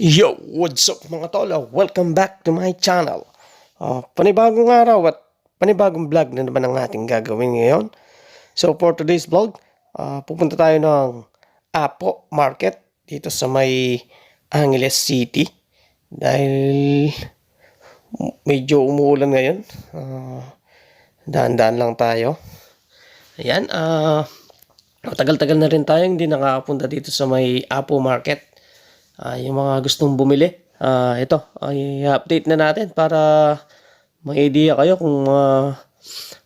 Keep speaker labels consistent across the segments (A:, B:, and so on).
A: Yo, what's up mga tol? Welcome back to my channel. Panibagong araw at panibagong vlog na naman ang ating gagawin ngayon. So for today's vlog, pupunta tayo ng Apo Market dito sa may Angeles City. Dahil medyo umuulan ngayon. Daan-daan lang tayo. Ayan, matagal-tagal na rin tayo hindi nakakapunta dito sa may Apo Market. Yung mga gustong bumili, ito, i-update na natin para may idea kayo kung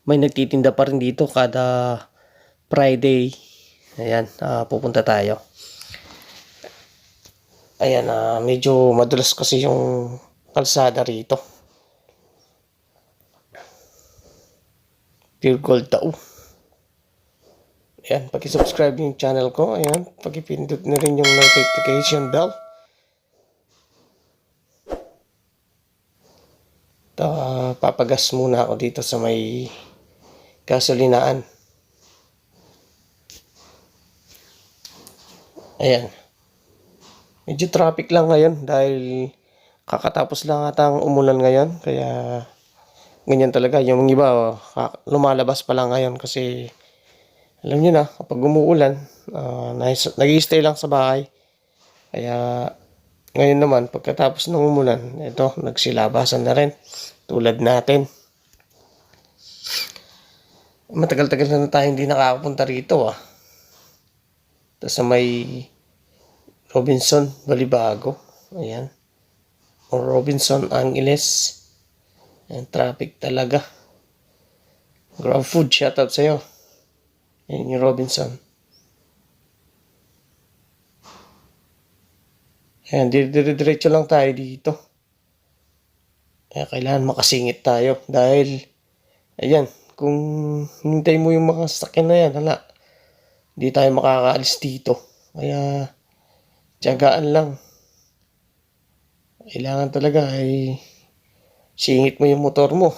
A: may nagtitinda pa rin dito kada Friday. Ayan, pupunta tayo. Ayan, medyo madulas kasi yung kalsada rito. Pure Gold Tao. Ayan, paki-subscribe yung channel ko. Ayan, paki-pindot na rin yung notification bell. Papagas muna ako dito sa may gasolinaan. Ayan. Medyo traffic lang ngayon dahil kakatapos lang atang umulan ngayon. Kaya ganyan talaga. Yung iba lumalabas pa lang ngayon kasi alam niyo na kapag umuulan, nag-i-stay lang sa bahay. Kaya ngayon naman pagkatapos ng umulan, ito nagsilabasan na rin. Tulad natin. Matagal-tagal na tayo hindi nakakapunta rito Tapos sa may Robinson, Balibago. Ayan. O Robinson, Angeles. Ayan, traffic talaga. Grab food, shoutout sa'yo. Ayan yung Robinson. Ayan, dire-diretso lang tayo dito. Kaya kailangan makasingit tayo dahil ayan, kung hintay mo yung mga sasakyan na yan, hindi tayo makakaalis dito. Kaya tiyagaan lang. Kailangan talaga ay singit mo yung motor mo.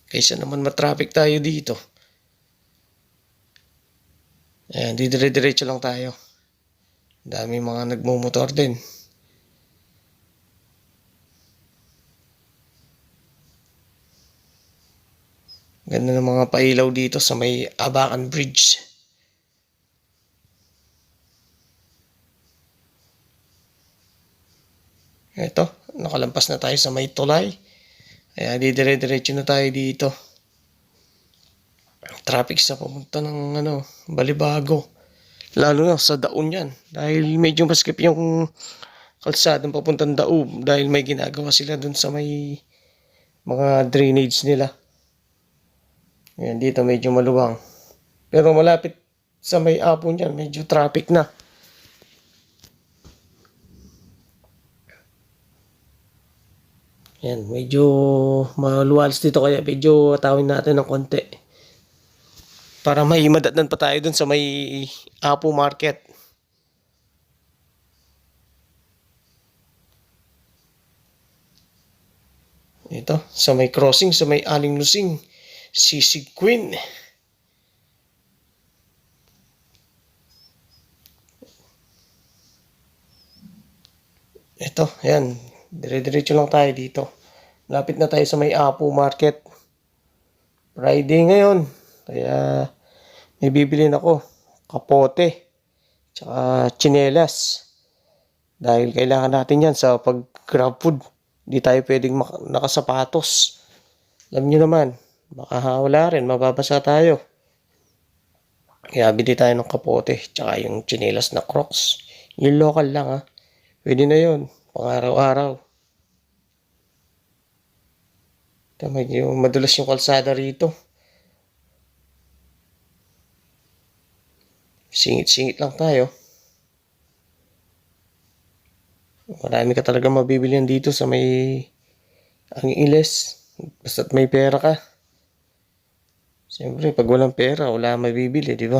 A: Kaysa naman matraffic tayo dito. Ayan, dire-diretso lang tayo. Dami mga nagmumotor din. Ganda ng mga pailaw dito sa may Abacan Bridge. Ito, nakalampas na tayo sa may tulay. Kaya dire-diretso na tayo dito. Traffic sa pumunta ng Balibago. Lalo na sa Daon yan. Dahil medyo maskip yung kalsadang papuntang Daob. Dahil may ginagawa sila dun sa may mga drainage nila. Ayan, dito medyo maluwang. Pero malapit sa may Apo niyan, medyo traffic na. Ayan, medyo maluwalas dito kaya medyo tawin natin ng konti. Para may madatnan pa tayo dun sa may Apo Market. Ito, sa may crossing, sa may Aling Lusing. Sisig Queen. Ito, ayan. Dire-diretso lang tayo dito. Lapit na tayo sa may Apo Market. Friday ngayon. Kaya may bibilin ako. Kapote. Tsaka tsinelas. Dahil kailangan natin yan sa pag-grab food. Hindi tayo pwedeng nakasapatos. Alam nyo naman. Baka wala rin, mababasa tayo. Kaya bili tayo ng kapote, tsaka yung tsinelas na Crocs. Yung local lang Pwede na yun, pang araw-araw. Medyo madulas yung kalsada rito. Singit-singit lang tayo. Marami ka talaga mabibilihan dito sa may Angeles. Basta't may pera ka. Siyempre, pag walang pera, wala mabibili, di ba?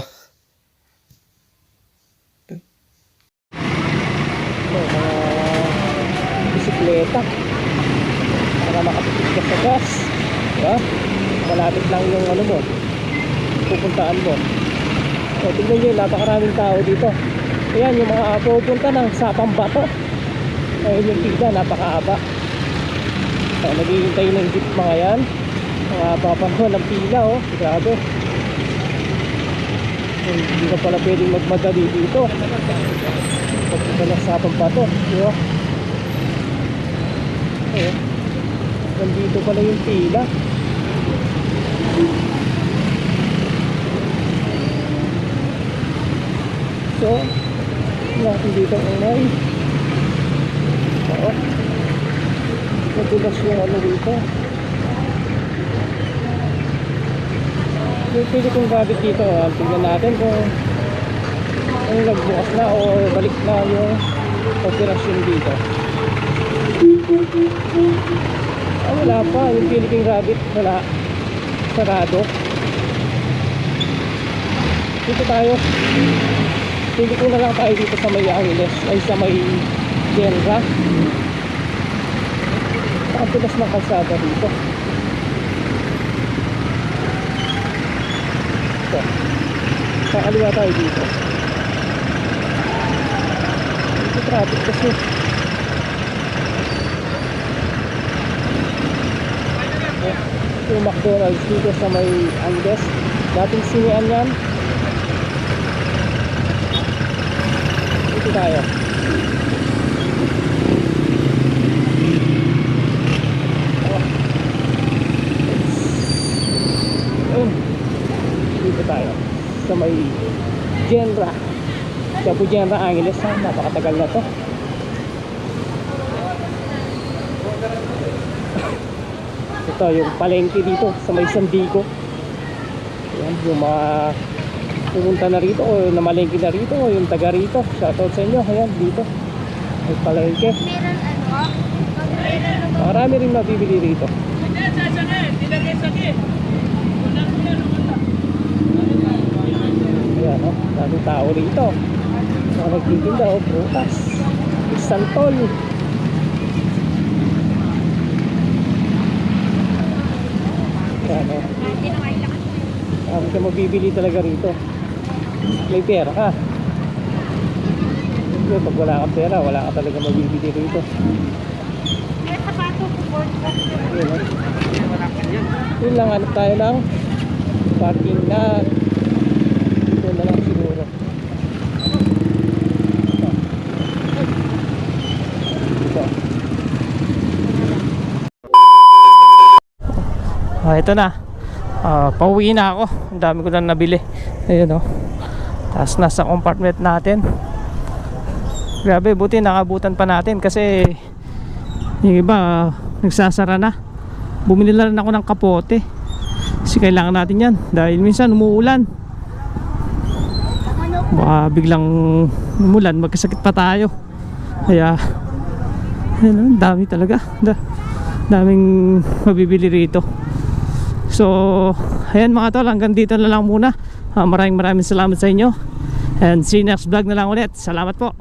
A: Mga bisikleta para makatipid ka sa gas. Diba? Malapit lang yung mo, pupuntaan mo. So, tingnan nyo, napakaraming tao dito. Ayan yung mga pupunta ng Sapang Bato. Ayun yung pila, napakahaba. Naghihintay ng jeep mga yan. Mga papanahon ng pila, oh. Grabe. Hindi ka pala pwedeng magmadali dito. Pagpunta ng Sapang Bato, di ba? Ayun. Nandito pala yung pila. So, natin dito ang umay. Oo. Nadulas yung ano dito. Yung pili kong gamit dito, tingnan natin kung ang nagbukas na o balik na yung operasyon dito. Wala pa, yung pili kong rabbit wala, sarado. Dito tayo, pili ko na lang tayo dito sa may Angeles, ay sa may General. Nakapilas ng kalsada dito. So, kakaliwa tayo dito. Dito traffic kasi. Yung McDonald's dito sa may Andes, dating sinian yan. Dito tayo. Dito tayo sa may Genra. Kaya po Genra Angeles, ha? Napakatagal na to. Ito yung palengke dito sa may Sandico. Ayan, yung mga pumunta na rito o namalengke na rito o yung taga rito, shoutout sa inyo. Ayan, dito may palengke. Marami rin mabibili rito. Ayan, oh, daming tao rito. Mga nagtitinda, oh, prutas, santol. Ayan, oh. Marami ka mabibili talaga rito. May pera ka. Siyempre, pag wala kang pera, wala ka talaga mabibili rito. Ayan, oh. Yun lang, hanap tayo ng parking lot. Ito na lang siguro. Ito na. Pauwi na ako. Ang dami ko na nabili. Ayun, oh. Tapos nasa compartment natin. Grabe, buti nakabutan pa natin kasi yung iba nagsasara na. Bumili na rin ako ng kapote kasi kailangan natin yan dahil minsan umuulan, baka biglang umulan magkasakit pa tayo. Kaya ayun, dami talaga, daming mabibili rito. So ayan mga tol, hanggang dito na lang muna. Maraming salamat sa inyo and see you next vlog na lang ulit. Salamat po.